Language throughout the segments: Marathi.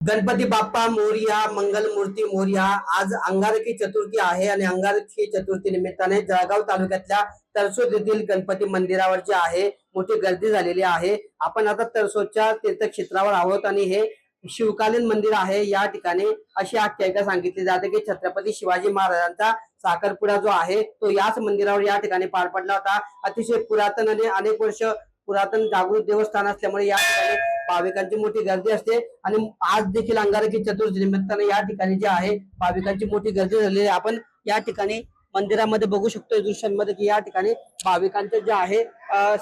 गणपती बाप्पा मोरया, मंगल मूर्ती मोरया। आज अंगारकी चतुर्थी आहे आणि अंगारकी चतुर्थी निमित्ताने जळगाव तालुक्यातल्या तरसोद येथील गणपती मंदिरावर जे आहे मोठी गर्दी झालेली आहे। आपण आता तरसोदच्या तीर्थक्षेत्रावर आहोत आणि हे शिवकालीन मंदिर आहे। या ठिकाणी अशी आख्यायिका सांगितली जाते की छत्रपती शिवाजी महाराजांचा साखरपुडा जो आहे तो याच मंदिरावर या ठिकाणी पार पडला होता। अतिशय पुरातन आणि अनेक वर्ष पुरातन जागृत देवस्थान असल्यामुळे या ठिकाणी भाविकांची मोठी गर्दी असते आणि आज देखील अंगारकी चतुर्थी निमित्ताने या ठिकाणी जे आहे भाविकांची मोठी गर्दी झालेली आहे। आपण या ठिकाणी मंदिरामध्ये बघू शकतो दृश्यांमध्ये की या ठिकाणी भाविकांचे जे आहे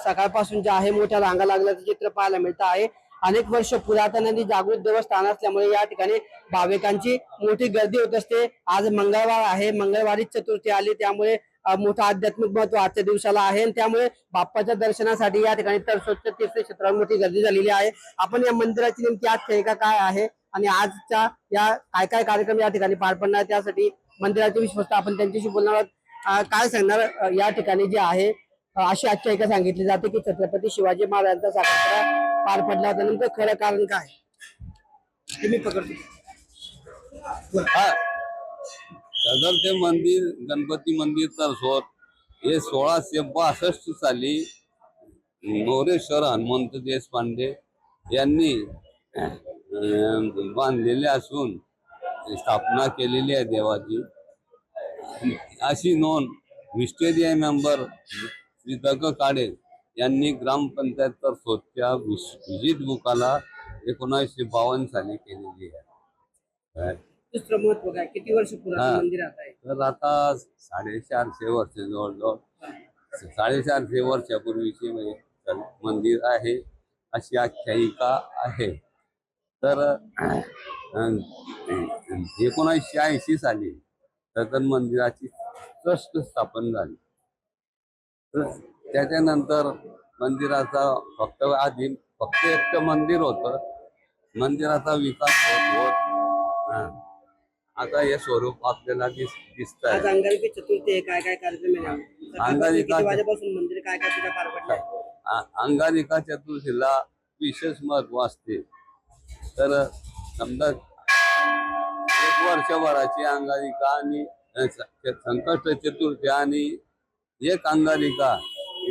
सकाळपासून जे आहे मोठ्या रांगा लागल्याचं चित्र पाहायला मिळतं आहे। अनेक वर्ष पुरातन आणि जागृत देवस्थान असल्यामुळे या ठिकाणी भाविकांची मोठी गर्दी होत असते। आज मंगळवार आहे, मंगळवारी चतुर्थी आली, त्यामुळे मोठं आध्यात्मिक महत्व आजच्या दिवसाला आहे आणि त्यामुळे बाप्पाच्या दर्शनासाठी या ठिकाणी तरसोदच्या तीर्थक्षेत्रावर मोठी गर्दी झालेली आहे। आपण या मंदिराची नेमकी आख्यायिका काय आहे आणि आजच्या या काय काय कार्यक्रम या ठिकाणी पार पडणार त्यासाठी मंदिराचे विश्वस्त आपण त्यांच्याशी बोलणार आहोत। काय सांगणार या ठिकाणी जे आहे अशी आख्यायिका सांगितली जाते की छत्रपती शिवाजी महाराजांचा साखरपुडा पार पडला होता। नेमकं खरं कारण काय तुम्ही पकडतो? सदर ते मंदिर गणपती मंदिर तरसोद हे 1662 साली मोरेश्वर हनुमंत देशपांडे यांनी बांधलेले असून स्थापना केलेली आहे देवाची। अशी नोंद विस्टेरिया मेंबर श्री दग काळे यांनी ग्रामपंचायत तरसोदच्या विजिट बुकाला 1952 साली केलेली आहे। दुसरं महत्व काय, किती वर्ष पुरातन मंदिर आहे? तर आता 450 वर्ष जवळजवळ 450 वर्षापूर्वीचे मंदिर आहे अशी आख्यायिका आहे। तर 1980 साली सदर मंदिराची ट्रस्ट स्थापन झाली। त्याच्यानंतर मंदिराचा आधी फक्त एक मंदिर होतं, मंदिराचा विकास होत आता हे स्वरूप आपल्याला दिसत आहे। आज अंगारकी चतुर्थी आहे, काय काय कार्यक्रम आहे? अंगारिका वाजेपासून मंदिर काय काय पूजा पार पडलाय? अंगारिका चतुर्थीला विशेष महत्व असते। तर समजा 1 वर्षभराची अंगारिका आणि संकष्ट चतुर्थी आणि एक अंगारिका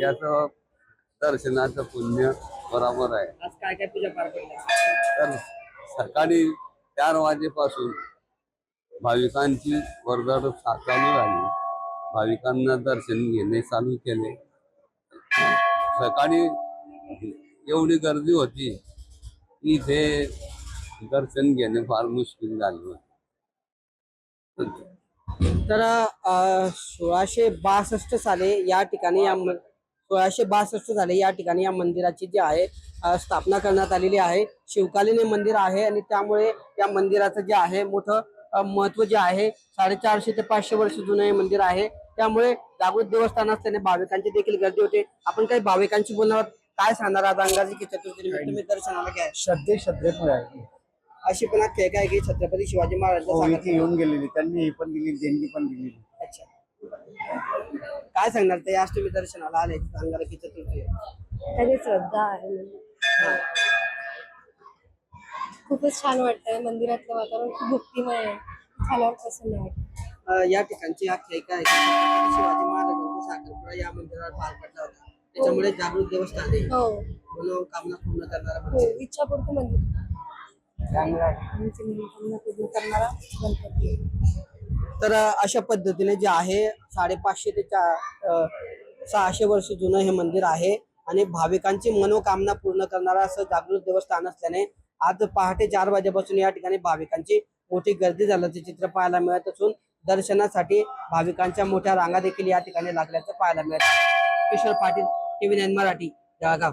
याचं दर्शनाचं पुण्य बरोबर आहे। आज काय काय पूजा पार पडल्या? तर सकाळी 4 वाजेपासून भाविकांची वर्दळ चालू झाली, भाविकांना दर्शन घेणे चालू केले। सकाळी एवढी गर्दी होती की इथे दर्शन घेणे फार मुश्किल झाले होते। तर 1662 साली या ठिकाणी 1662 साली या ठिकाणी या मंदिराची जी आहे स्थापना करण्यात आलेली आहे। शिवकालीन मंदिर आहे आणि त्यामुळे या मंदिराचं जे आहे मोठं महत्व जे आहे 450 ते 500 वर्ष जुनं हे मंदिर आहे। त्यामुळे जागृत देवस्थान असल्याने भाविकांची देखील गर्दी होते। आपण काही भाविकांची बोलणार काय सांगणार आता अंगारकी चतुर्थी तुम्ही दर्शनाला काय श्रद्धेमुळे आहे अशी पण आख्यायिका आहे की छत्रपती शिवाजी महाराजांचा येऊन गेलेली, त्यांनी हे पण दिली, देणगी पण दिलेली। अच्छा, काय सांगणार ते आज तुम्ही दर्शनाला आले अंगारकी चतुर्थी? त्याची श्रद्धा आहे, खूपच छान वाटतंय। मंदिरातलं वातावरण खूप भक्तिमय आहे, झाल्यावर प्रसन्न वाटतं। या ठिकाणची आख्यायिका आहे की छत्रपती शिवाजी महाराजांचा साखरपुडा या मंदिरावर पार पडला होता, त्याच्यामुळे जागृत देवस्थान आहे मनोकामना पूर्ण करणारा मंदिर, इच्छापूर्ती मंदिर करणारा गणपती। तर अशा पद्धतीने जे आहे 550 ते 600 वर्ष जुनं हे मंदिर आहे आणि भाविकांची मनोकामना पूर्ण करणारा असं जागृत देवस्थान असल्याने आज पहाटे 4 वाजेपासून या ठिकाणी भाविकांची मोठी गर्दी झाल्याचे चित्र पाहायला मिळत असून दर्शनासाठी भाविकांच्या मोठ्या रांगा देखील या ठिकाणी लागल्याचं पाहायला मिळत आहे। किशोर पाटील, TV9 मराठी, जळगाव।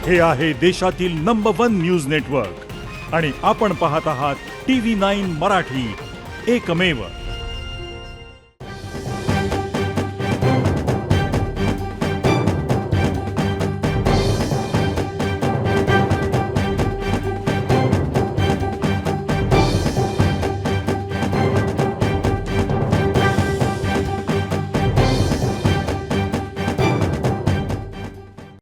हे आहे देशातील नंबर 1 न्यूज नेटवर्क आणि आपण पाहत आहात TV9 मराठी, एकमेव।